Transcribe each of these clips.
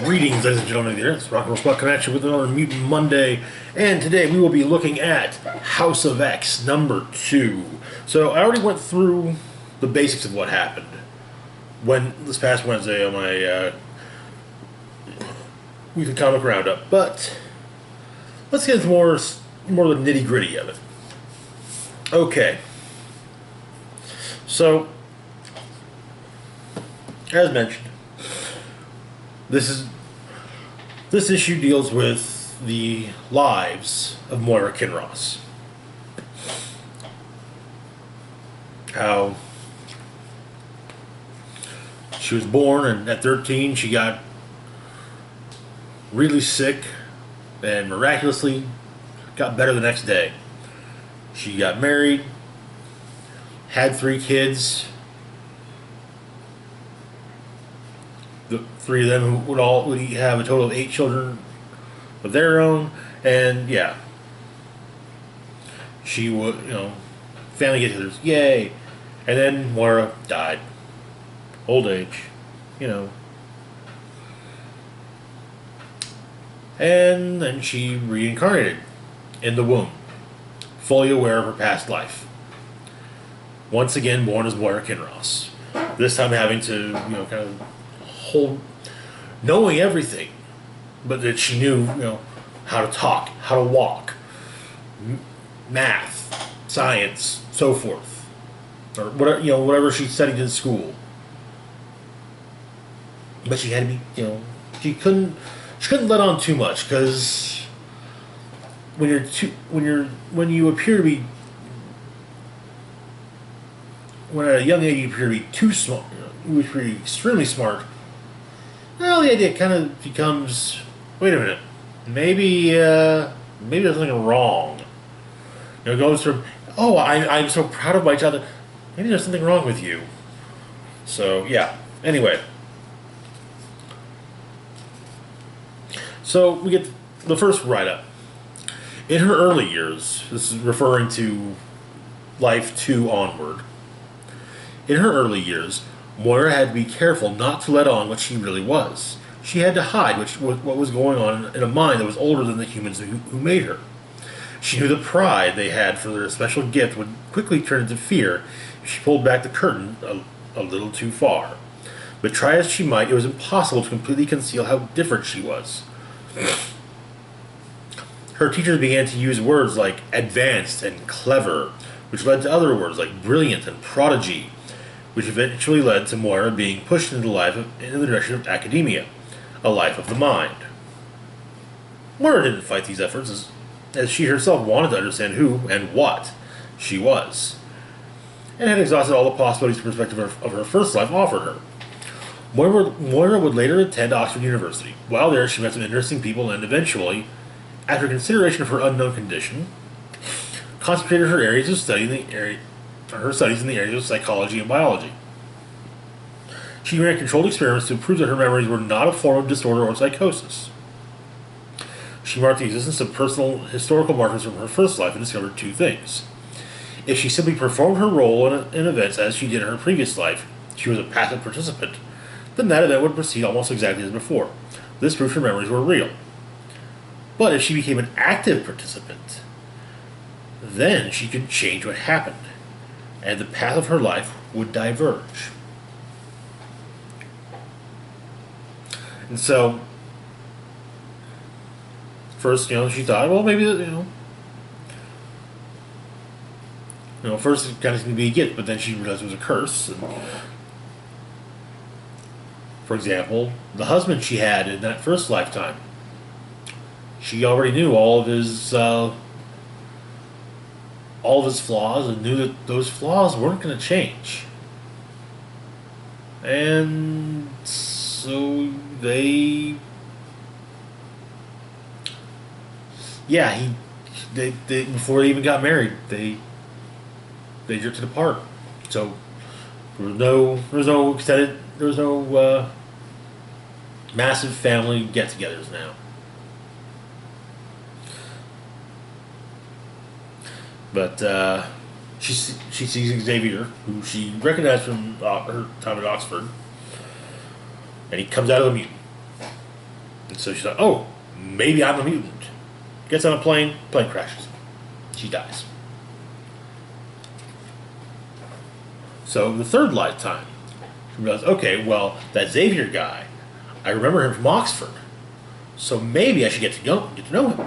Greetings, ladies and gentlemen. It's Rock and Roll Spot coming at you with another Mutant Monday, and today we will be looking at House of X number 2. So I already went through the basics of what happened when this past Wednesday on my weekly comic roundup, but let's get into more of the nitty gritty of it. Okay, so as mentioned, this issue deals with the lives of Moira Kinross. How she was born, and at 13 she got really sick and miraculously got better the next day. She got married, had 3 kids. The 3 of them would have a total of 8 children of their own, and yeah, she would, family get-togethers, yay. And then Moira died, old age, and then she reincarnated in the womb, fully aware of her past life. Once again, born as Moira Kinross. This time having to, kind of knowing everything, but that she knew, how to talk, how to walk, math, science, so forth, or whatever she studied in school. But she had to be, she couldn't let on too much, because when you appear to be, when at a young age you appear to be too smart, you appear to be extremely smart. Well, the idea kind of becomes, wait a minute, maybe there's something wrong. It goes from, oh, I'm so proud of my child, maybe there's something wrong with you. So, yeah. Anyway. So, we get the first write-up. In her early years, this is referring to Life 2 onward. In her early years, Moira had to be careful not to let on what she really was. She had to hide what was going on in a mind that was older than the humans who made her. She knew the pride they had for their special gift would quickly turn into fear if she pulled back the curtain a little too far. But try as she might, it was impossible to completely conceal how different she was. Her teachers began to use words like advanced and clever, which led to other words like brilliant and prodigy, which eventually led to Moira being pushed into in the direction of academia, a life of the mind. Moira didn't fight these efforts, as she herself wanted to understand who and what she was, and had exhausted all the possibilities and perspective of her first life offered her. Moira would later attend Oxford University. While there, she met some interesting people and eventually, after consideration of her unknown condition, concentrated her studies in the areas of psychology and biology. She ran controlled experiments to prove that her memories were not a form of disorder or psychosis. She marked the existence of personal historical markers from her first life and discovered 2 things. If she simply performed her role in events as she did in her previous life, she was a passive participant, then that event would proceed almost exactly as before. This proved her memories were real. But if she became an active participant, then she could change what happened, and the path of her life would diverge. And so, first, she thought, well, maybe, first it kind of seemed to be a gift, but then she realized it was a curse. And, for example, the husband she had in that first lifetime, she already knew all of his flaws and knew that those flaws weren't going to change. And so before they even got married, they drifted apart. So there was no massive family get-togethers now. But she sees Xavier, who she recognized from her time at Oxford, and he comes out of the mutant. And so she's like, oh, maybe I'm a mutant. Gets on a plane, plane crashes. She dies. So the third lifetime, she realized, okay, well, that Xavier guy, I remember him from Oxford. So maybe I should get to know him.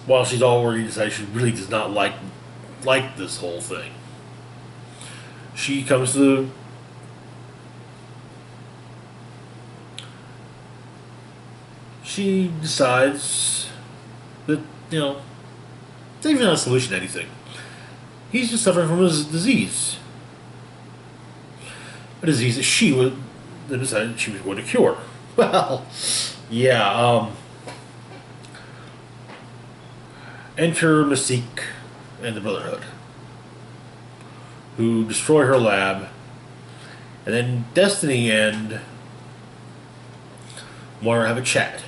While she's already decided she really does not like this whole thing, she comes to the she decides that, Xavier's not a solution to anything. He's just suffering from a disease. A disease that she would that decided she was going to cure. Well, yeah, enter Mystique and the Brotherhood, who destroy her lab, and then Destiny and Moira have a chat.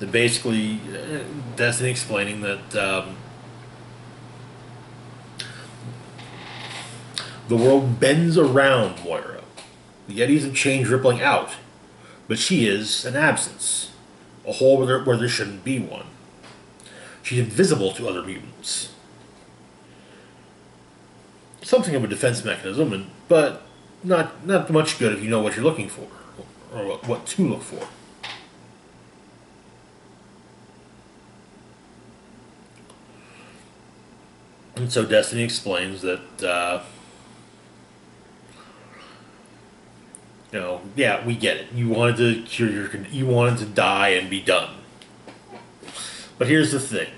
That basically, Destiny explaining that the world bends around Moira. The Yetis have changed, rippling out, but she is an absence, a hole where there shouldn't be one. She's invisible to other mutants. Something of a defense mechanism, but not much good if you know what you're looking for, or what to look for. And so Destiny explains that, yeah, we get it. You wanted to cure you wanted to die and be done. But here's the thing: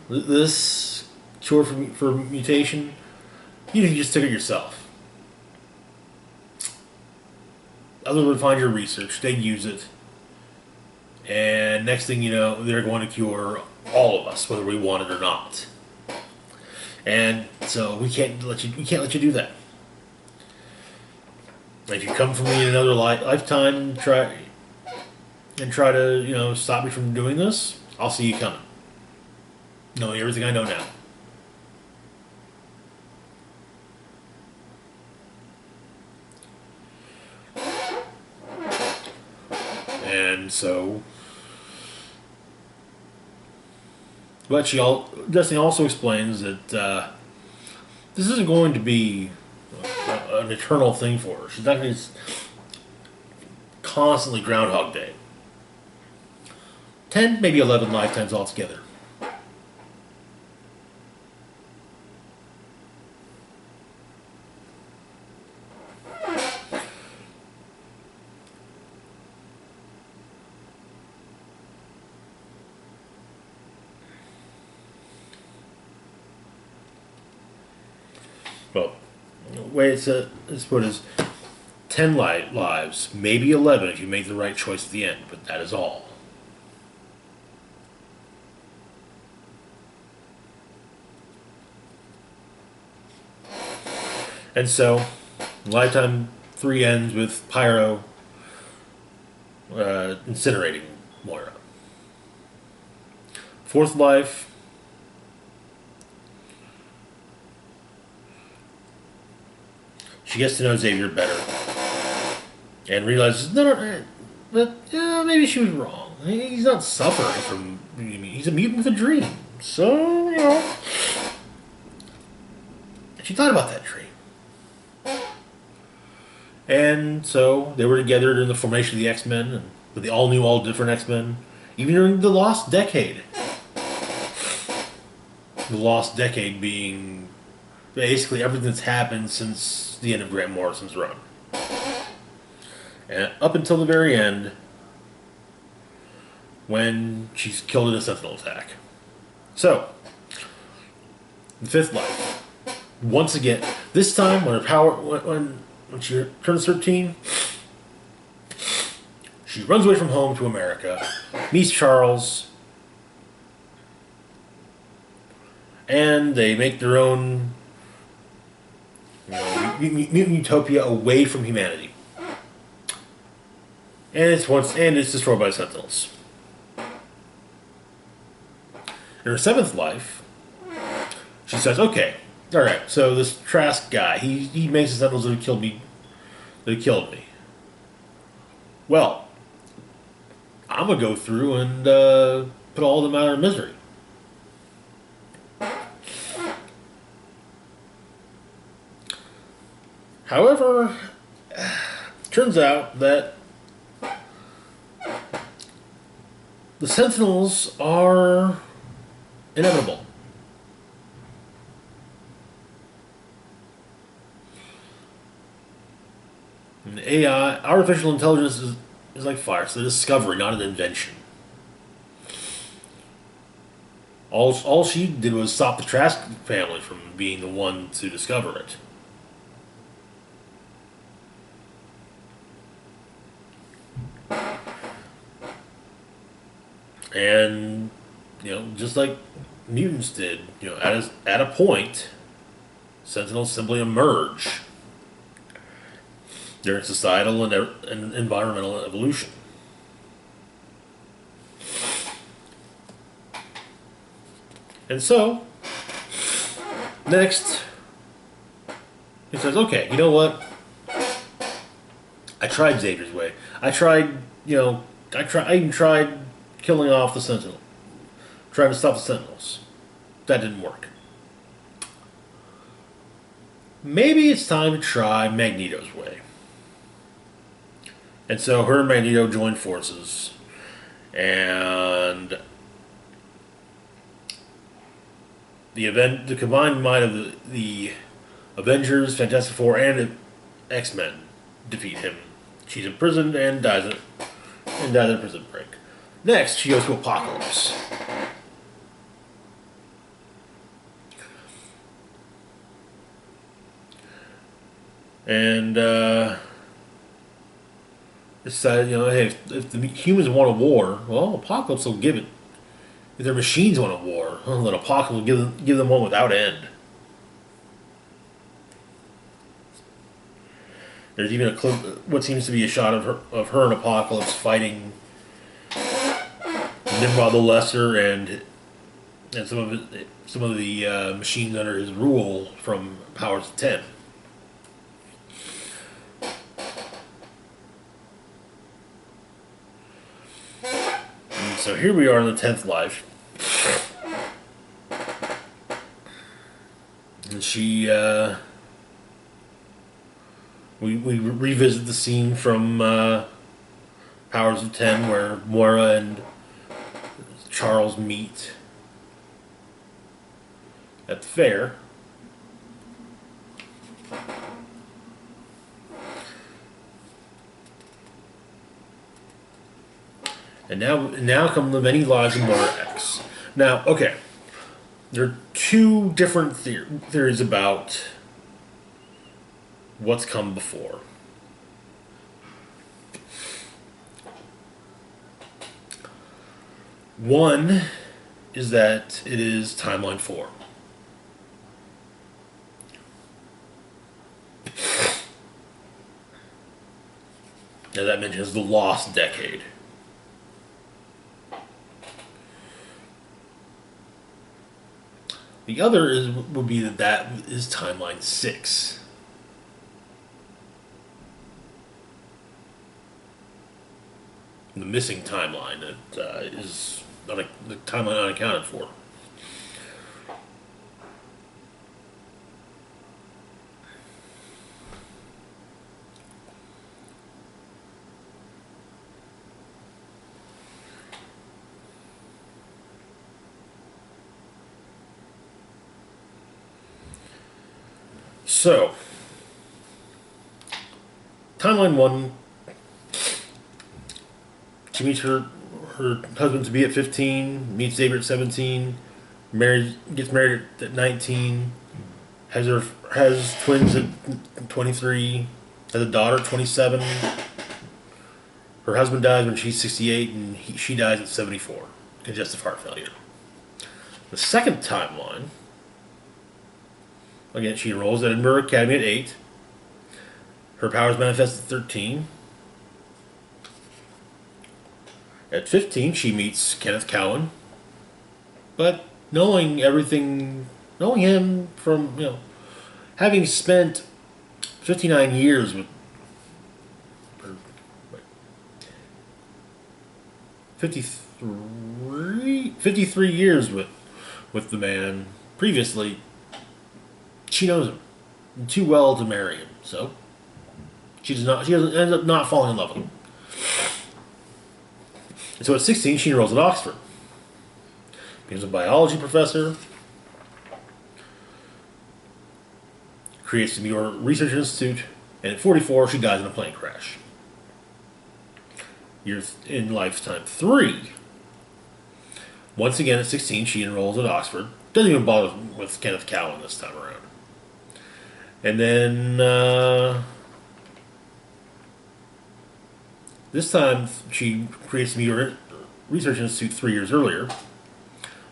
this cure for mutation, you just took it yourself. Others would find your research, they'd use it, and next thing you know, they're going to cure all of us, whether we want it or not. And so we can't let you do that. If you come from me in another lifetime, try to stop me from doing this, I'll see you coming. Knowing everything I know now. And so, but Destiny also explains that this isn't going to be an eternal thing for her. She's not going to constantly Groundhog Day. 10, maybe 11 lifetimes altogether. Well, the way it's put is 10 lives, maybe 11 if you make the right choice at the end, but that is all. And so, Lifetime 3 ends with Pyro incinerating Moira. Fourth life, she gets to know Xavier better and realizes, maybe she was wrong. He's not suffering from, he's a mutant with a dream. So, she thought about that dream. And so they were together during the formation of the X-Men, and with the all-new, all-different X-Men, even during the Lost Decade. The Lost Decade being basically everything that's happened since the end of Grant Morrison's run. And up until the very end, when she's killed in a Sentinel attack. So, the fifth life. Once again, this time when her power, when she turns 13, she runs away from home to America, meets Charles, and they make their own mutant utopia away from humanity. And it's destroyed by Sentinels. In her seventh life, she says, okay, alright, so this Trask guy, he makes the Sentinels that killed me. That killed me. Well, I'm going to go through and put all of them out of misery. However, turns out that the Sentinels are inevitable. And AI, artificial intelligence, is like fire. It's a discovery, not an invention. All she did was stop the Trask family from being the one to discover it. And, just like mutants did, at a point, Sentinels simply emerge during societal and environmental evolution. And so, next, he says, okay, you know what? I tried Xavier's way. I even tried killing off the Sentinel. Trying to stop the Sentinels. That didn't work. Maybe it's time to try Magneto's way. And so her and Magneto joined forces. And the combined might of the Avengers, Fantastic Four, and X-Men defeat him. She's imprisoned and dies in a prison break. Next, she goes to Apocalypse. And decided, hey, if the humans want a war, well, Apocalypse will give it. If their machines want a war, well, then Apocalypse will give them one without end. There's even a clip, what seems to be a shot of her and Apocalypse fighting Nimrod the Lesser and some of the machines under his rule from Powers of 10. And so here we are in the 10th life. And she, we revisit the scene from Powers of 10 where Moira and Charles meet at the fair. And now come the many lives of Moira X. Now, okay, there are two different theories about what's come before. One is that it is Timeline 4. Now that mentions the lost decade. The other would be that is Timeline 6. The missing timeline that is the timeline unaccounted for. So, Timeline 1, she meets her husband to be at 15, meets Xavier at 17, gets married at 19, has twins at 23, has a daughter at 27. Her husband dies when she's 68, and she dies at 74, congestive heart failure. The second timeline, again, she enrolls at Edinburgh Academy at 8. Her powers manifest at 13. At 15, she meets Kenneth Cowan, but knowing everything, knowing him from, having spent 59 years with, or, wait, 53 years with the man previously, she knows him too well to marry him. So she doesn't end up not falling in love with him. And so at 16, she enrolls at Oxford, becomes a biology professor, creates the Muir Research Institute, and at 44, she dies in a plane crash. Years in lifetime 3. Once again, at 16, she enrolls at Oxford. Doesn't even bother with Kenneth Cowan this time around. And then, this time, she creates the Muir Research Institute 3 years earlier.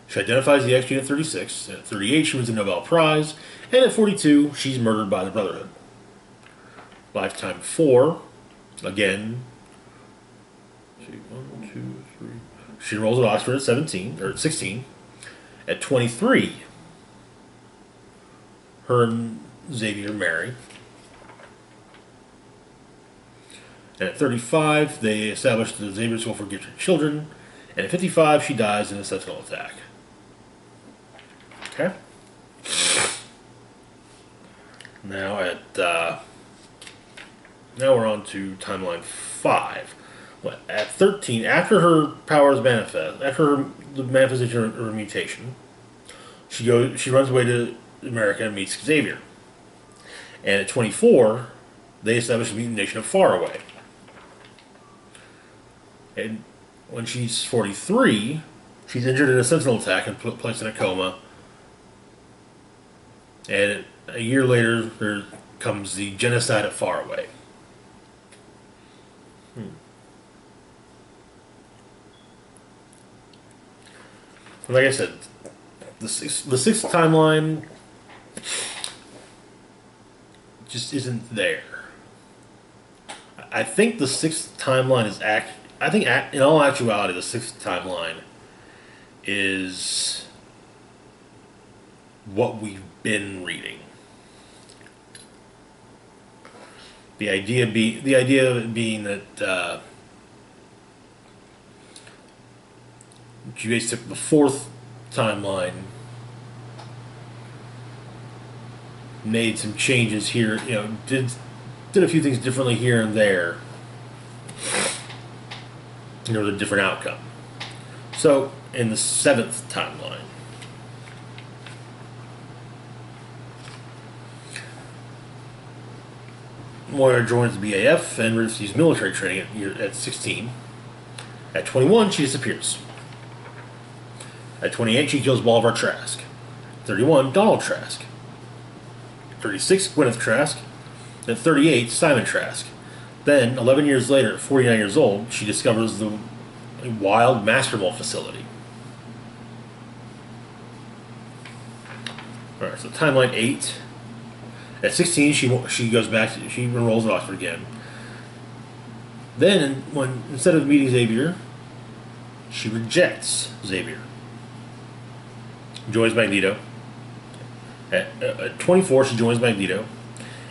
She identifies the X gene at 36. And at 38, she wins a Nobel Prize. And at 42, she's murdered by the Brotherhood. Lifetime 4. Again. She enrolls at Oxford at 16. At 23, her and Xavier marry. And at 35, they establish the Xavier School for Gifted Children. And at 55, she dies in a sentinel attack. Okay. Now now we're on to timeline 5. At 13, after her powers manifest, the manifestation of her mutation, she runs away to America and meets Xavier. And at 24, they establish the mutant nation of Faraway. And when she's 43, she's injured in a sentinel attack and placed in a coma. And a year later, there comes the genocide at Faraway. Like I said, the sixth timeline just isn't there. I think the sixth timeline is in all actuality, the sixth timeline is what we've been reading. The idea of it being that she basically took the fourth timeline, made some changes here, did a few things differently here and there. And there was a different outcome. So, in the seventh timeline, Moira joins the BAF and receives military training at 16. At 21, she disappears. At 28, she kills Bolivar Trask. 31, Donald Trask. 36, Gwyneth Trask. At 38, Simon Trask. Then, 11 years later, at 49 years old, she discovers the wild Master Mold facility. Alright, so timeline 8. At 16, she goes back, she enrolls at Oxford again. Then, instead of meeting Xavier, she rejects Xavier. Joins Magneto. At 24, she joins Magneto.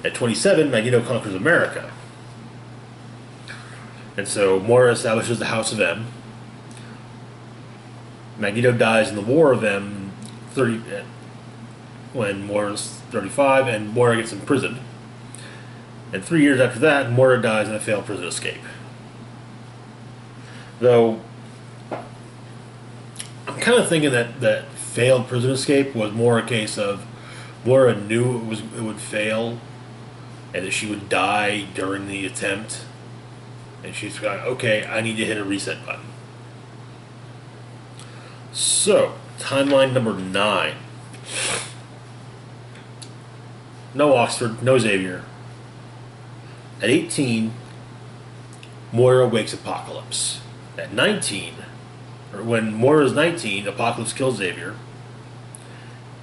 At 27, Magneto conquers America. And so Moira establishes the House of M. Magneto dies in the War of M when Moira's 35, and Moira gets imprisoned. And 3 years after that, Moira dies in a failed prison escape. Though, I'm kind of thinking that failed prison escape was more a case of Moira knew it would fail, and that she would die during the attempt. And she's like, okay, I need to hit a reset button. So, timeline number 9. No Oxford, no Xavier. At 18, Moira wakes Apocalypse. At 19, or when Moira's 19, Apocalypse kills Xavier.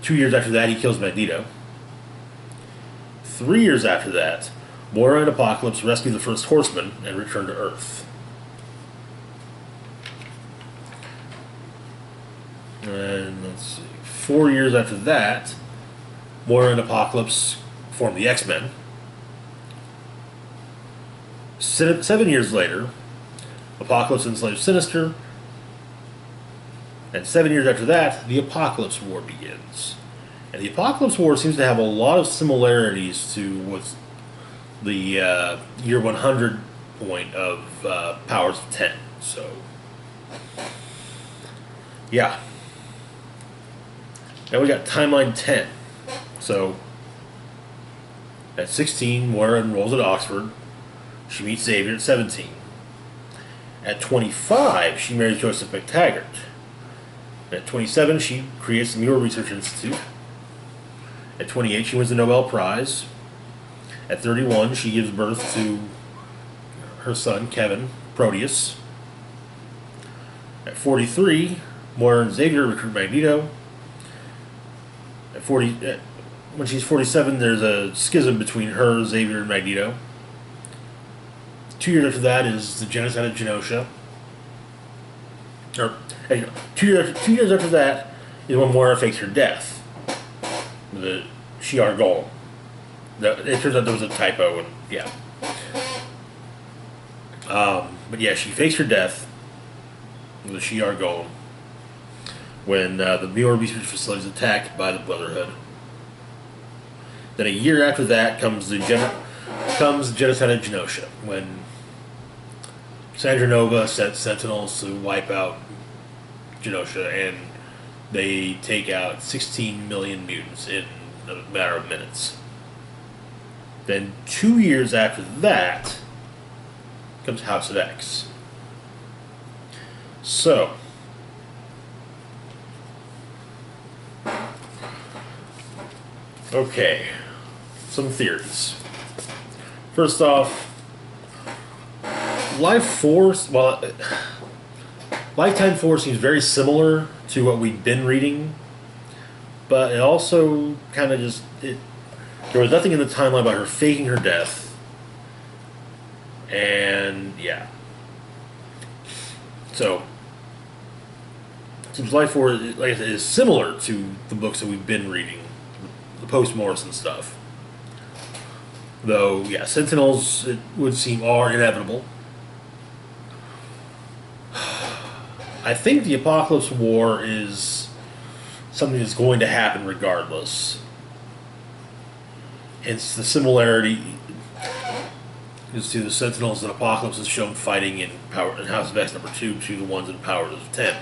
2 years after that, he kills Magneto. 3 years after that, Moira and Apocalypse rescue the First Horseman and return to Earth. And let's see, 4 years after that, Moira and Apocalypse formed the X-Men. 7 years later, Apocalypse enslaves Sinister. And 7 years after that, the Apocalypse War begins. And the Apocalypse War seems to have a lot of similarities to what's the year 100 point of Powers of 10. So, yeah. Now we got Timeline 10. So, at 16, Moira enrolls at Oxford. She meets Xavier at 17. At 25, she marries Joseph McTaggart. At 27, she creates the Muir Research Institute. At 28, she wins the Nobel Prize. At 31, she gives birth to her son, Kevin, Proteus. At 43, Moira and Xavier recruit Magneto. At when she's 47, there's a schism between her, Xavier, and Magneto. 2 years after that is the genocide of Genosha. Or, 2 years after that is when Moira fakes her death. The Shi'ar Golem. It turns out there was a typo, and yeah. But yeah, she fakes her death with the Shi'ar Golem when the Muir Research Facility is attacked by the Brotherhood. Then a year after that comes the genocide of Genosha, when Sandra Nova sent Sentinels to wipe out Genosha, and they take out 16 million mutants in a matter of minutes. Then 2 years after that comes House of X. So, okay, some theories. First off, Life Force, well, Lifetime 4 seems very similar to what we've been reading, but it also kind of there was nothing in the timeline about her faking her death, and yeah. So, seems Life Force, like I said, is similar to the books that we've been reading, the post-Morrison stuff. Though, yeah, Sentinels, it would seem, are inevitable. I think the Apocalypse War is something that's going to happen regardless. It's the similarity is to the Sentinels that Apocalypse is shown fighting in House of X #2 to the ones in Powers of 10.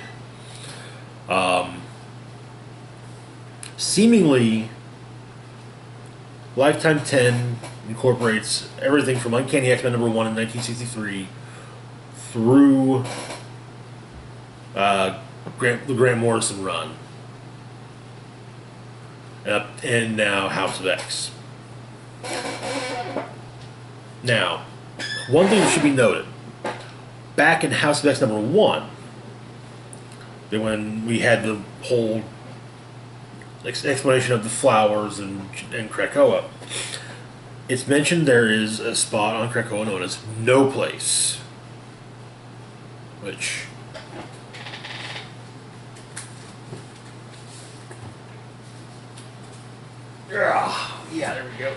Seemingly, Lifetime 10 incorporates everything from Uncanny X-Men #1 in 1963 through the Grant Morrison run, and now House of X. Now, one thing that should be noted, back in House of X #1, when we had the whole explanation of the flowers and Krakoa, it's mentioned there is a spot on Krakoa known as No Place, which... yeah, there we go.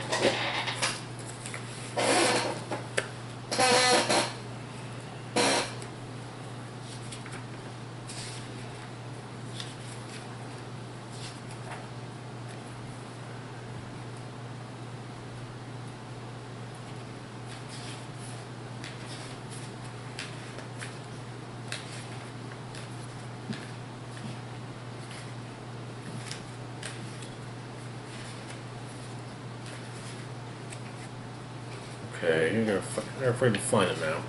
Okay, I'm afraid to find it now.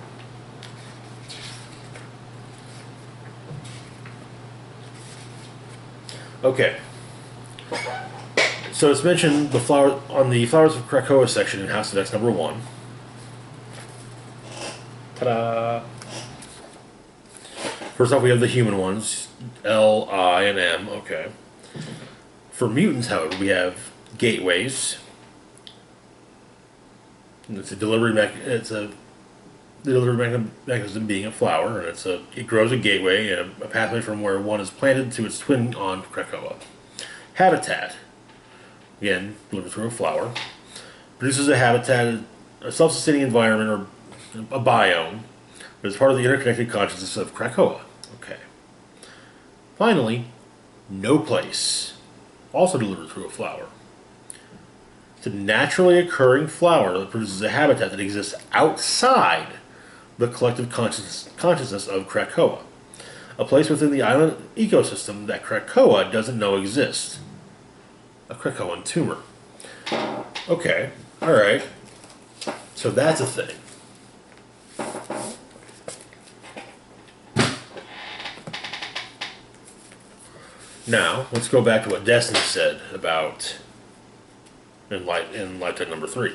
Okay. So it's mentioned the flower on the Flowers of Krakoa section in House of X #1. Ta-da! First off, we have the human ones, L, I, and M. Okay. For mutants, however, we have gateways. It's a delivery The delivery mechanism being a flower, and it grows a gateway and a pathway from where one is planted to its twin on Krakoa. Habitat, again, delivered through a flower, produces a habitat, a self-sustaining environment, or a biome, but is part of the interconnected consciousness of Krakoa. Okay. Finally, no place, also delivered through a flower. It's a naturally occurring flower that produces a habitat that exists outside the collective consciousness of Krakoa, a place within the island ecosystem that Krakoa doesn't know exists. A Krakoan tumor. Okay, alright. So that's a thing. Now, let's go back to what Destiny said about in Lifetime number 3.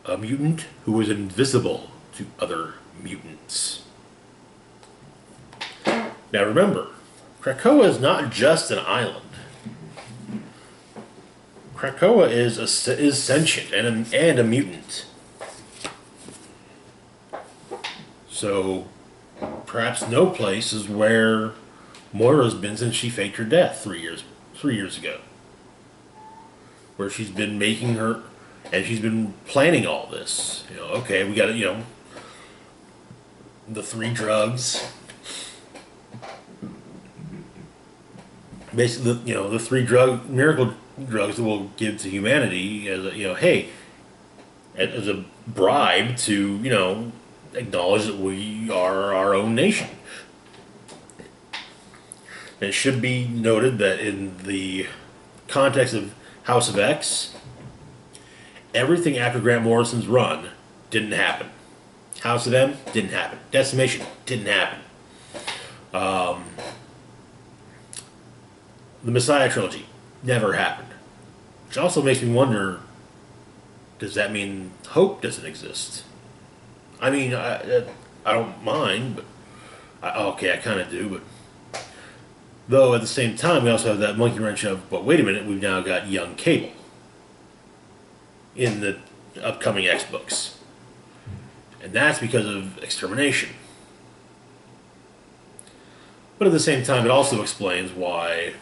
A mutant who was invisible to other mutants. Now remember, Krakoa is not just an island. Krakoa is sentient and a mutant. So perhaps no place is where Moira's been since she faked her death 3 years ago. Where she's been making her, and she's been planning all this. Okay, we got the 3 drugs. Basically, the 3 miracle drugs that we'll give to humanity as as a bribe to, acknowledge that we are our own nation. And it should be noted that in the context of House of X, everything after Grant Morrison's run didn't happen. House of M didn't happen. Decimation didn't happen. The Messiah trilogy never happened. Which also makes me wonder, does that mean hope doesn't exist? I mean, I don't mind, but I kind of do. But though at the same time, we also have that monkey wrench of, but wait a minute, we've now got young Cable in the upcoming X books, and that's because of extermination. But at the same time, it also explains why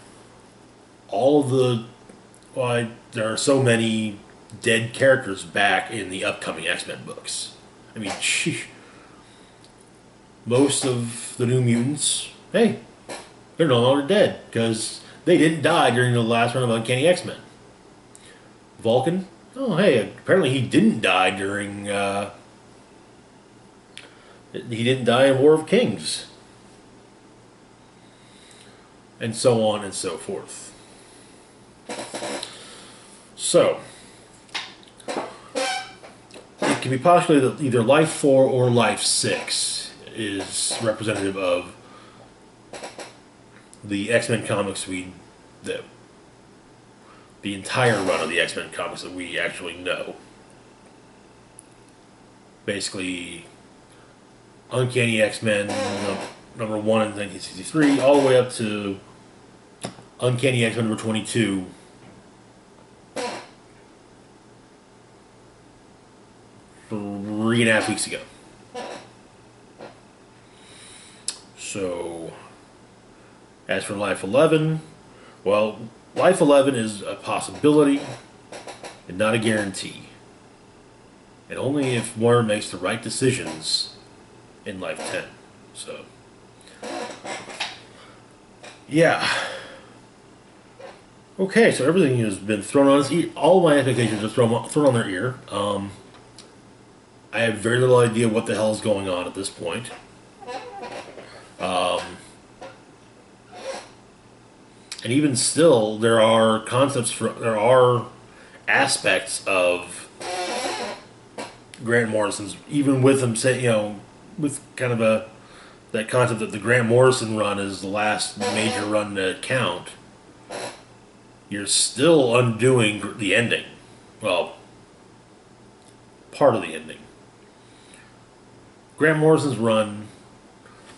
why there are so many dead characters back in the upcoming X-Men books. I mean, most of the New Mutants, hey, they're no longer dead because they didn't die during the last run of Uncanny X-Men. Vulcan, oh hey, apparently he didn't die during he didn't die in War of Kings, and so on and so forth. So it can be postulated that either Life 4 or Life 6 is representative of the X-Men comics the entire run of the X-Men comics that we actually know. Basically, Uncanny X-Men number 1 in 1963, all the way up to Uncanny X-Men number 22. Three and a half weeks ago. So, as for Life 11, well, Life 11 is a possibility and not a guarantee. And only if Moira makes the right decisions in Life 10. So, yeah. Okay, so everything has been thrown on its ear. All my expectations are thrown on their ear. I have very little idea what the hell is going on at this point. And even still, there are aspects of Grant Morrison's, even with him saying, with kind of that concept that the Grant Morrison run is the last major run to count. You're still undoing the ending. Well, part of the ending. Grant Morrison's run,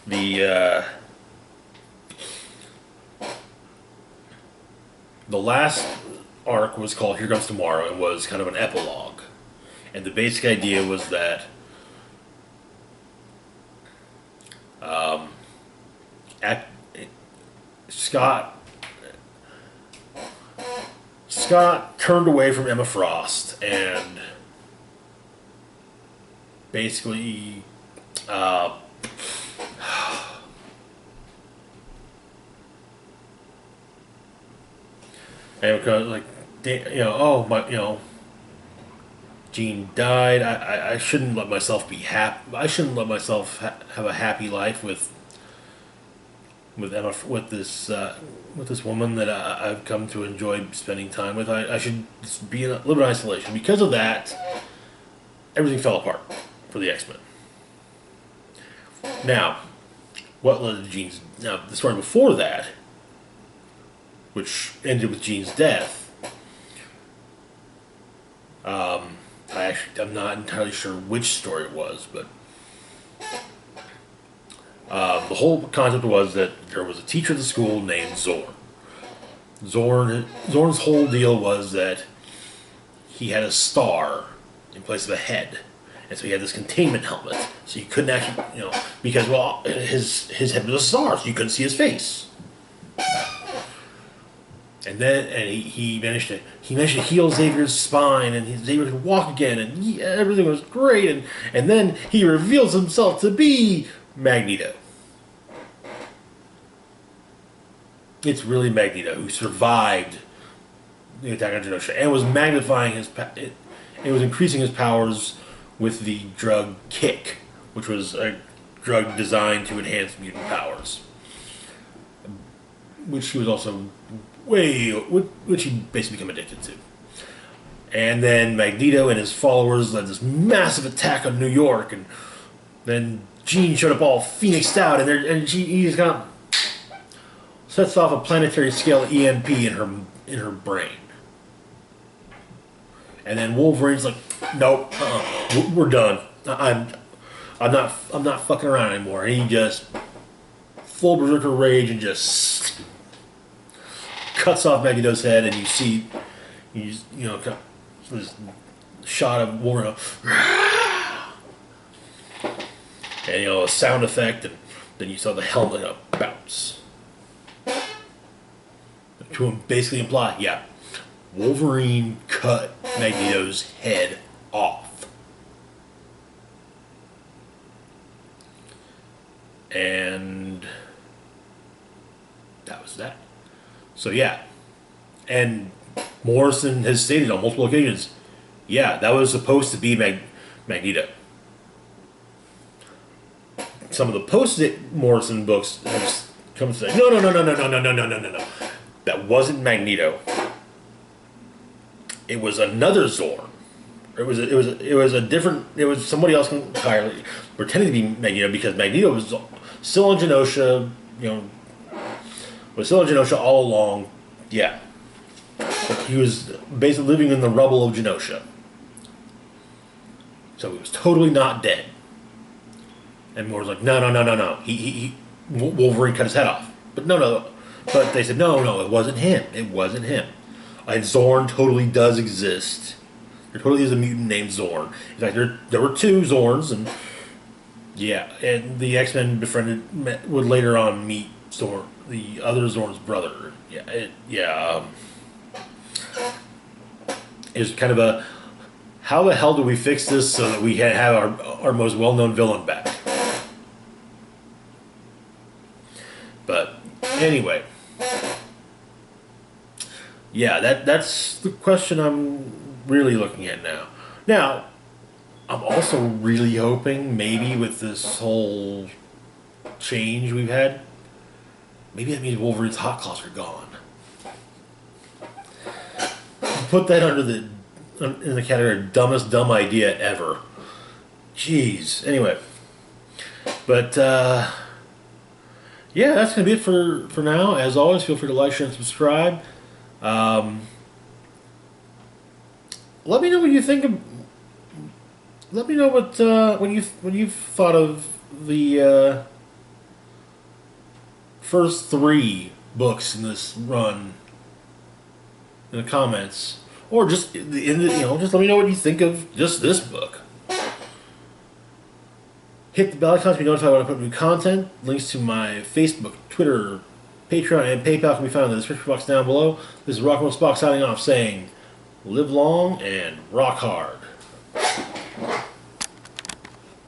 the last arc was called Here Comes Tomorrow and was kind of an epilogue. And the basic idea was that at, Scott turned away from Emma Frost and basically and like, oh my, Jean died. I shouldn't let myself be happy. I shouldn't let myself have a happy life with Emma, with this woman that I've come to enjoy spending time with. I should just live in isolation. Because of that, everything fell apart for the X-Men. Now, what led to Jean's? Now, the story before that, which ended with Jean's death. I'm not entirely sure which story it was, but the whole concept was that there was a teacher at the school named Zorn. Zorn's whole deal was that he had a star in place of a head, and so he had this containment helmet, so you couldn't actually, because his head was a star, so you couldn't see his face. And he managed to heal Xavier's spine, and Xavier could walk again, and everything was great. And then he reveals himself to be Magneto. It's really Magneto who survived the attack on Genosha and was magnifying it was increasing his powers with the drug Kick, which was a drug designed to enhance mutant powers, which he was also which he basically became addicted to. And then Magneto and his followers led this massive attack on New York, and then Jean showed up all phoenixed out, and he just kind of sets off a planetary scale EMP in her brain. And then Wolverine's like, nope, we're done. I'm not fucking around anymore. And he just full berserker rage and just cuts off Magneto's head, and you see, this shot of Wolverine, and a sound effect, and then you saw the helmet bounce. To basically imply, yeah, Wolverine cut Magneto's head off. And that was that. So yeah, and Morrison has stated on multiple occasions, yeah, that was supposed to be Magneto. Some of the post-it Morrison books have come to say, no. That wasn't Magneto. It was another Zorn. It was somebody else entirely pretending to be Magneto, because Magneto was still on Genosha, was still in Genosha all along. Yeah. He was basically living in the rubble of Genosha. So he was totally not dead. And Moore's like, no. Wolverine cut his head off. But no. But they said, no, it wasn't him. It wasn't him. And Zorn totally does exist. There totally is a mutant named Zorn. In fact, there were two Zorns, and yeah, and the X-Men would later on meet Zorn, the other Zorn's brother. It was kind of a, how the hell do we fix this so that we can have our most well-known villain back? But anyway, yeah, that's the question I'm really looking at now. Now, I'm also really hoping maybe with this whole change we've had, maybe that means Wolverine's hot claws are gone. Put that in the category of dumbest dumb idea ever. Jeez. Anyway, but yeah, that's gonna be it for now. As always, feel free to like, share, and subscribe. Let me know what you think of. Let me know what when you've thought of the first 3 books in this run in the comments, or just just let me know what you think of just this book. Hit the bell icon to be notified when I put new content. Links to my Facebook, Twitter, Patreon, and PayPal can be found in the description box down below. This is Rock Spock signing off, saying, "Live long and rock hard."